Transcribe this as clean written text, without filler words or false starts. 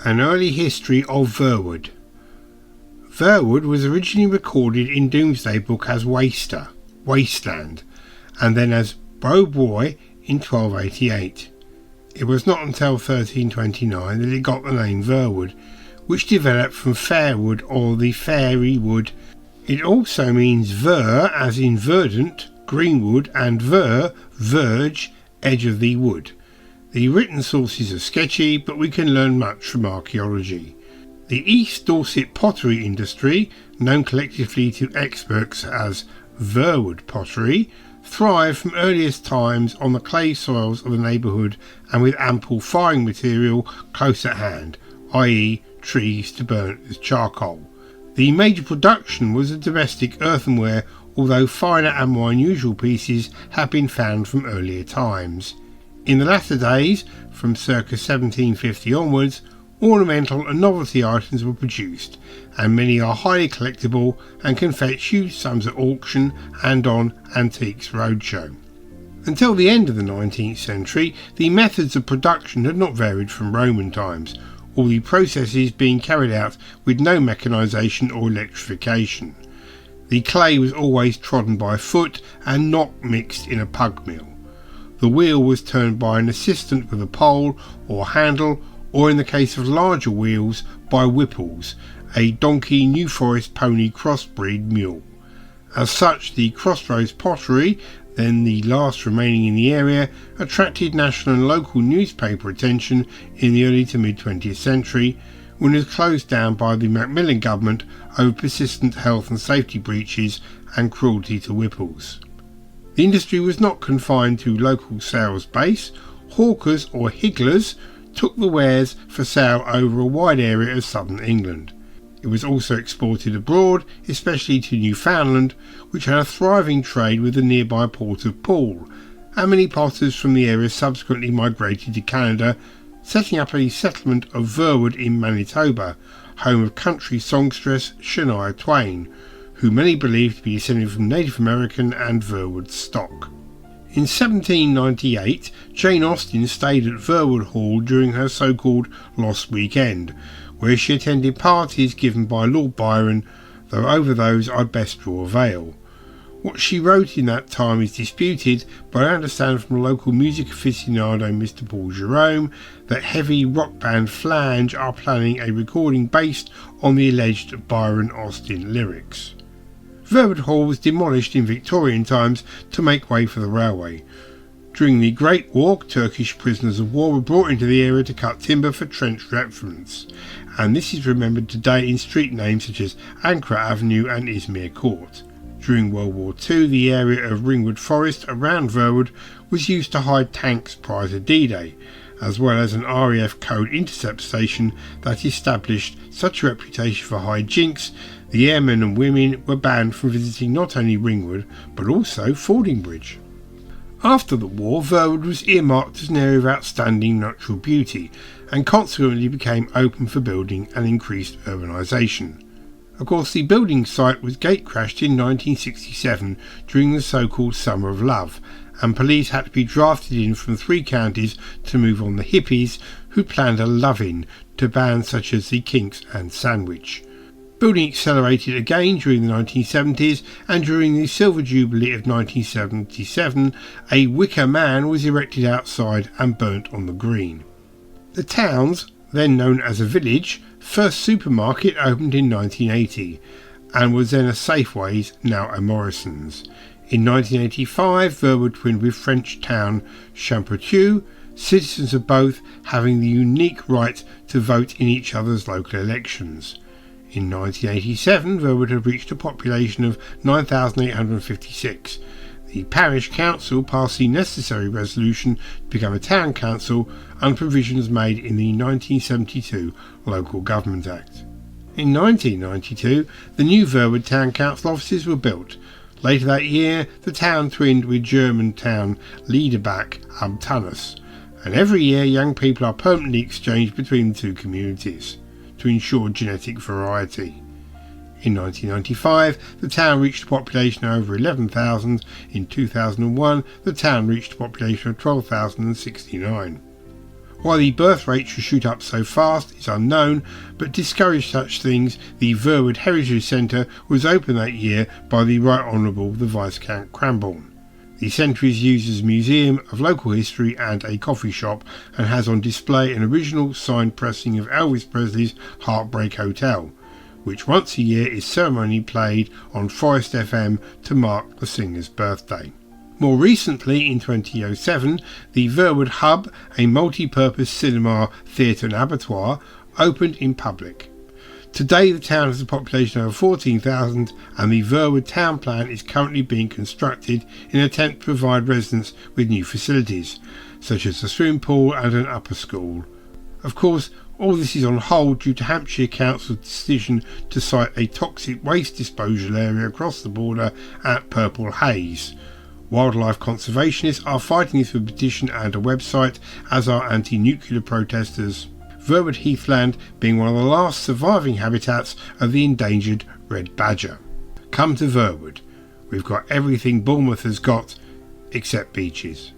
An early history of Verwood. Verwood was originally recorded in Domesday Book as Waster, Wasteland, and then as Boy in 1288. It was not until 1329 that it got the name Verwood, which developed from Fairwood or the Fairy Wood. It also means ver as in verdant, greenwood, and verge, edge of the wood. The written sources are sketchy, but we can learn much from archaeology. The East Dorset pottery industry, known collectively to experts as Verwood pottery, thrived from earliest times on the clay soils of the neighbourhood and with ample firing material close at hand, i.e. trees to burn as charcoal. The major production was the domestic earthenware, although finer and more unusual pieces have been found from earlier times. In the latter days, from circa 1750 onwards, ornamental and novelty items were produced, and many are highly collectible and can fetch huge sums at auction and on Antiques Roadshow. Until the end of the 19th century, the methods of production had not varied from Roman times, all the processes being carried out with no mechanisation or electrification. The clay was always trodden by foot and not mixed in a pug mill. The wheel was turned by an assistant with a pole or handle, or in the case of larger wheels, by whipples, a donkey New Forest pony crossbreed mule. As such, the Crossroads pottery, then the last remaining in the area, attracted national and local newspaper attention in the early to mid-20th century, when it was closed down by the Macmillan government over persistent health and safety breaches and cruelty to whipples. The industry was not confined to local sales base. Hawkers or higglers took the wares for sale over a wide area of southern England. It was also exported abroad, especially to Newfoundland, which had a thriving trade with the nearby port of Poole, and many potters from the area subsequently migrated to Canada, setting up a settlement of Verwood in Manitoba, home of country songstress Shania Twain, who many believe to be descended from Native American and Verwood stock. In 1798, Jane Austen stayed at Verwood Hall during her so-called Lost Weekend, where she attended parties given by Lord Byron, though over those I'd best draw a veil. What she wrote in that time is disputed, but I understand from local music aficionado Mr. Paul Jerome that heavy rock band Flange are planning a recording based on the alleged Byron-Austen lyrics. Verwood Hall was demolished in Victorian times to make way for the railway. During the Great War, Turkish prisoners of war were brought into the area to cut timber for trench reference, and this is remembered today in street names such as Ankara Avenue and Izmir Court. During World War II, the area of Ringwood Forest around Verwood was used to hide tanks prior to D-Day, as well as an RAF code intercept station that established such a reputation for high jinks. The airmen and women were banned from visiting not only Ringwood but also Fordingbridge. After the war, Verwood was earmarked as an area of outstanding natural beauty and consequently became open for building and increased urbanisation. Of course, the building site was gate-crashed in 1967 during the so-called Summer of Love, and police had to be drafted in from 3 counties to move on the hippies who planned a love-in to bands such as the Kinks and Sandwich. Building accelerated again during the 1970s, and during the Silver Jubilee of 1977, a wicker man was erected outside and burnt on the green. The town's, then known as a village, first supermarket opened in 1980, and was then a Safeways, now a Morrison's. In 1985, Verwood twinned with French town Champertu, citizens of both having the unique right to vote in each other's local elections. In 1987, Verwood had reached a population of 9,856. The parish council passed the necessary resolution to become a town council under provisions made in the 1972 Local Government Act. In 1992, the new Verwood Town Council offices were built. Later that year, the town twinned with German town Liederbach am Taunus, and every year young people are permanently exchanged between the two communities to ensure genetic variety. In 1995, the town reached a population of over 11,000. In 2001, the town reached a population of 12,069. Why the birth rate should shoot up so fast is unknown, but to discourage such things, the Verwood Heritage Centre was opened that year by the Right Honourable the Viscount Cranbourne. The centre is used as a museum of local history and a coffee shop, and has on display an original signed pressing of Elvis Presley's Heartbreak Hotel, which once a year is ceremonially played on Forest FM to mark the singer's birthday. More recently, in 2007, the Verwood Hub, a multi-purpose cinema, theatre and abattoir, opened in public. Today the town has a population of over 14,000, and the Verwood town plan is currently being constructed in an attempt to provide residents with new facilities, such as a swimming pool and an upper school. Of course, all this is on hold due to Hampshire Council's decision to site a toxic waste disposal area across the border at Purple Haze. Wildlife conservationists are fighting this with a petition and a website, as are anti-nuclear protesters. Verwood Heathland being one of the last surviving habitats of the endangered red badger. Come to Verwood. We've got everything Bournemouth has got, except beaches.